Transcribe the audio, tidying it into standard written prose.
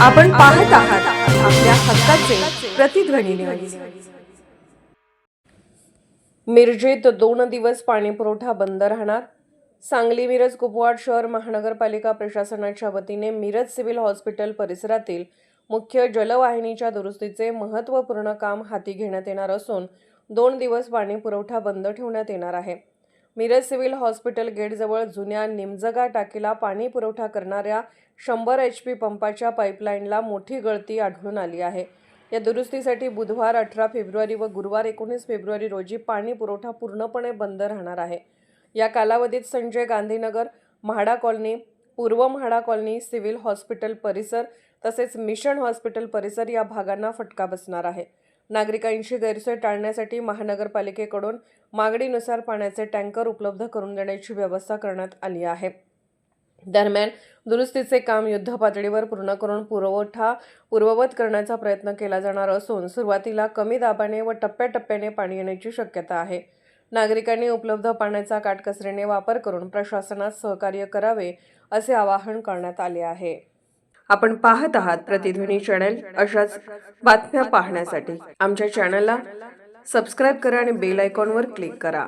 आपण पाहत आहात आपल्या हक्काचे प्रतिध्वनी न्यूज। मिरजेत 2 दिवस पाणीपुरवठा बंद राहणार। सांगली मिरज कुपवाड शहर महानगरपालिका प्रशासनाच्या वतीने मिरज सिव्हिल हॉस्पिटल परिसरातील मुख्य जलवाहिनीच्या दुरुस्तीचे महत्त्वपूर्ण काम हाती घेण्यात येणार असून 2 दिवस पाणीपुरवठा बंद ठेवण्यात येणार आहे। मिरज सिव्हिल हॉस्पिटल गेटजवळ जुन्या निमजगा टाकीला पाणी पुरवठा करणाऱ्या 100 HP पंपाच्या पाईपलाईनला मोठी गळती आढळून आली आहे। या दुरुस्तीसाठी बुधवार 18 फेब्रुवारी व गुरुवार 19 फेब्रुवारी रोजी पाणी पुरवठा पूर्णपणे बंद राहणार आहे। या कालावधीत संजय गांधीनगर, म्हाडा कॉलनी, पूर्व म्हाडा कॉलनी, सिव्हिल हॉस्पिटल परिसर तसेच मिशन हॉस्पिटल परिसर या भागांना फटका बसणार आहे। नागरिकांची गैरसोय टाळण्यासाठी महानगरपालिकेकडून मागणीनुसार पाण्याचे टँकर उपलब्ध करून देण्याची व्यवस्था करण्यात आली आहे। दरम्यान दुरुस्तीचे काम युद्धपातळीवर पूर्ण करून पुरवठा पूर्ववत करण्याचा प्रयत्न केला जाणार असून सुरुवातीला कमी दाबाने व टप्प्याटप्प्याने पाणी येण्याची शक्यता आहे। नागरिकांनी उपलब्ध पाण्याचा काटकसरीने वापर करून प्रशासनास सहकार्य करावे असे आवाहन करण्यात आले आहे। आपण पाहत आहात प्रतिध्वनी चॅनल। अशाच बातम्या पाहण्यासाठी आमच्या चॅनलला सबस्क्राइब करा आणि बेल आयकॉनवर क्लिक करा।